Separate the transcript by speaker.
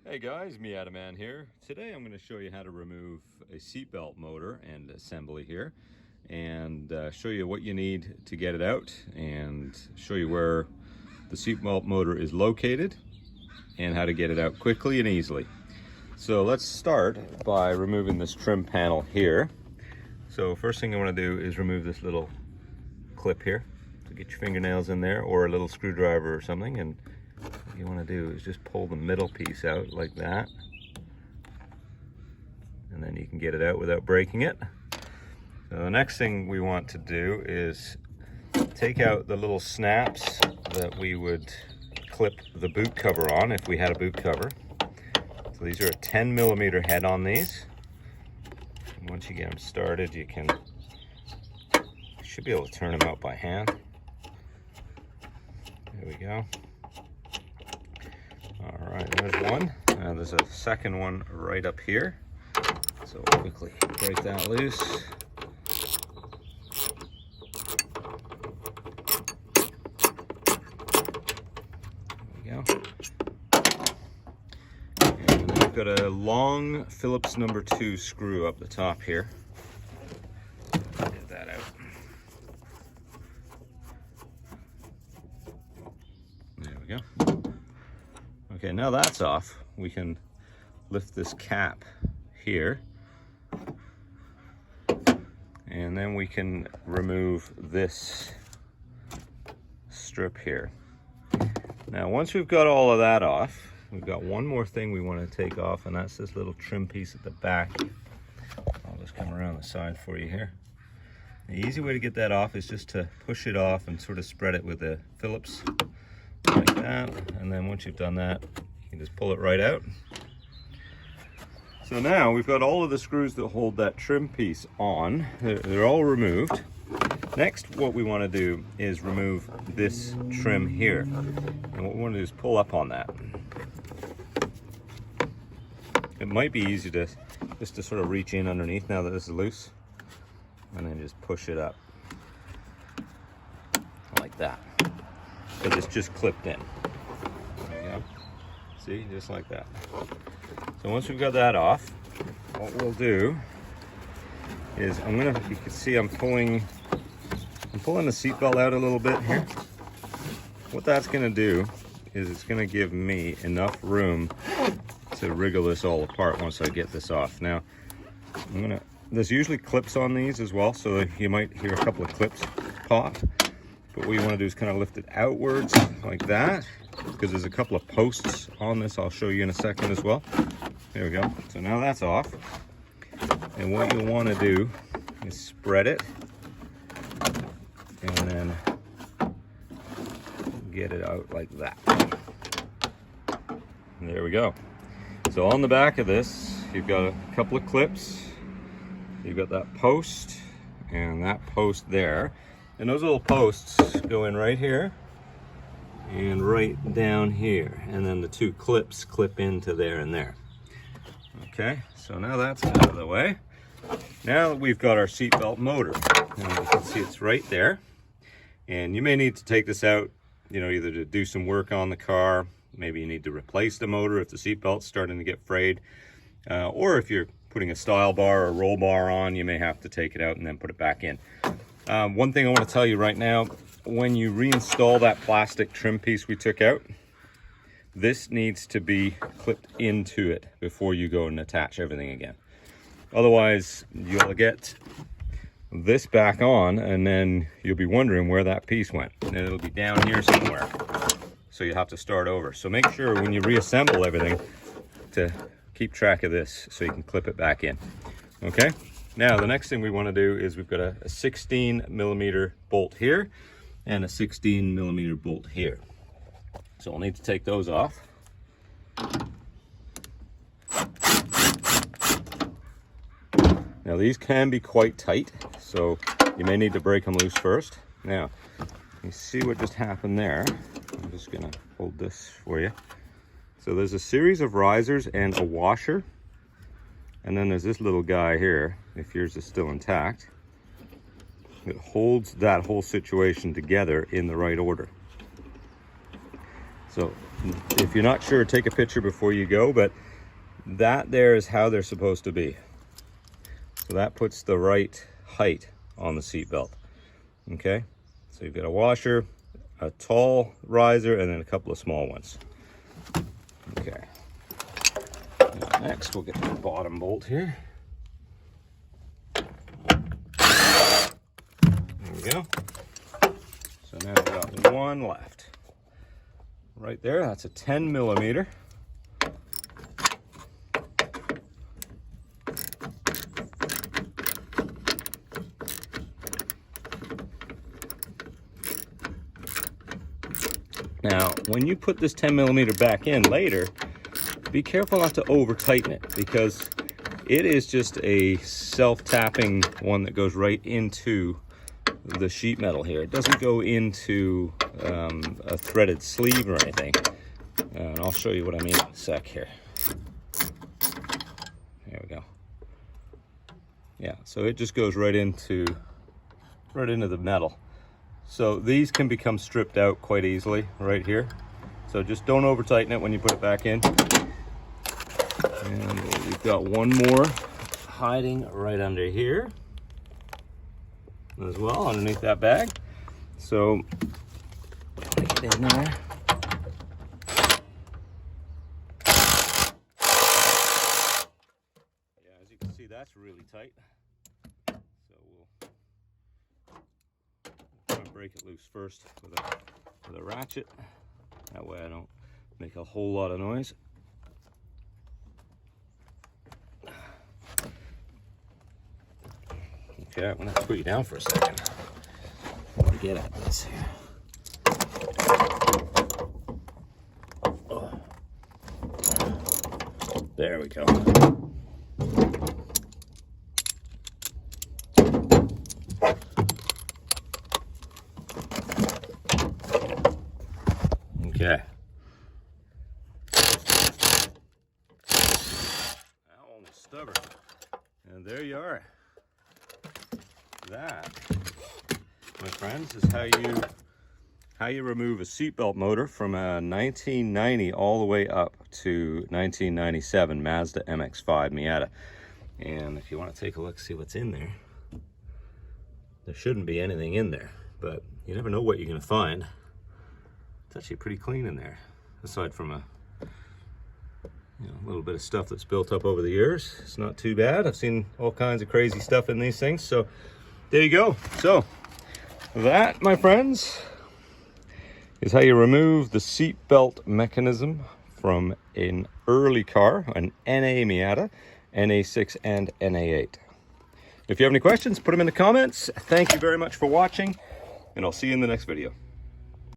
Speaker 1: Hey guys, Miata Man here. Today I'm going to show you how to remove a seatbelt motor and assembly here, and show you what you need to get it out, and show you where the seatbelt motor is located and how to get it out quickly and easily. So let's start by removing this trim panel here. So first thing I want to do is remove this little clip here. So get your fingernails in there or a little screwdriver or something, and what you want to do is just pull the middle piece out like that, and then you can get it out without breaking it. So the next thing we want to do is take out the little snaps that we would clip the boot cover on if we had a boot cover. So these are a 10mm head on these. And once you get them started, you should be able to turn them out by hand. There we go. All right, there's one. Now there's a second one right up here. So we'll quickly break that loose. There we go. And we've got a long Phillips number 2 screw up the top here. Get that out. There we go. Okay, now that's off, we can lift this cap here, and then we can remove this strip here. Now, once we've got all of that off, we've got one more thing we want to take off, and that's this little trim piece at the back. I'll just come around the side for you here. The easy way to get that off is just to push it off and sort of spread it with the Phillips. Like that, and then once you've done that, you can just pull it right out. So now we've got all of the screws that hold that trim piece on. They're all removed. Next, what we want to do is remove this trim here, and what we want to do is pull up on that. It might be easy just to sort of reach in underneath now that this is loose, and then just push it up like that. Because it's just clipped in. There you go. See, just like that. So once we've got that off, what we'll do is you can see I'm pulling the seatbelt out a little bit here. What that's gonna do is it's gonna give me enough room to wriggle this all apart once I get this off. Now, there's usually clips on these as well, so you might hear a couple of clips pop. But what you want to do is kind of lift it outwards like that, because there's a couple of posts on this I'll show you in a second as well. There we go. So now that's off. And what you'll want to do is spread it and then get it out like that. And there we go. So on the back of this, you've got a couple of clips. You've got that post and that post there. And those little posts go in right here and right down here. And then the two clips clip into there and there. Okay, so now that's out of the way. Now we've got our seatbelt motor. And you can see it's right there. And you may need to take this out, either to do some work on the car. Maybe you need to replace the motor if the seatbelt's starting to get frayed. Or if you're putting a style bar or roll bar on, you may have to take it out and then put it back in. One thing I want to tell you right now, when you reinstall that plastic trim piece we took out, this needs to be clipped into it before you go and attach everything again. Otherwise, you'll get this back on and then you'll be wondering where that piece went. And it'll be down here somewhere. So you have to start over. So make sure when you reassemble everything to keep track of this so you can clip it back in. Okay? Now, the next thing we want to do is we've got a 16mm bolt here and a 16mm bolt here. So we'll need to take those off. Now, these can be quite tight, so you may need to break them loose first. Now, you see what just happened there. I'm just going to hold this for you. So there's a series of risers and a washer. And then there's this little guy here, if yours is still intact, that holds that whole situation together in the right order. So if you're not sure, take a picture before you go, but that there is how they're supposed to be. So that puts the right height on the seat belt. Okay, so you've got a washer, a tall riser, and then a couple of small ones. Okay, now next we'll get the bottom bolt here. There we go. So now we've got one left. Right there, that's a 10 millimeter. Now, when you put this 10 millimeter back in later, be careful not to over tighten it, because it is just a self-tapping one that goes right into the sheet metal here. It doesn't go into a threaded sleeve or anything. And I'll show you what I mean in a sec here. There we go. Yeah, so it just goes right into the metal. So these can become stripped out quite easily right here. So just don't over tighten it when you put it back in. And we've got one more hiding right under here as well, underneath that bag. So get in there. Yeah, as you can see, that's really tight. So we'll try to break it loose first with a ratchet. That way I don't make a whole lot of noise. Okay, I'm gonna have to put you down for a second. I want to get at this here. Oh. There we go. Okay. That one was stubborn. And there you are. That, my friends, is how you remove a seatbelt motor from a 1990 all the way up to 1997 Mazda MX-5 Miata. And if you want to take a look, see what's in there, there shouldn't be anything in there, but you never know what you're going to find. It's actually pretty clean in there, aside from a little bit of stuff that's built up over the years. It's not too bad. I've seen all kinds of crazy stuff in these things. So there you go. So that, my friends, is how you remove the seat belt mechanism from an early car, an NA Miata, NA6 and NA8. If you have any questions, put them in the comments. Thank you very much for watching, and I'll see you in the next video.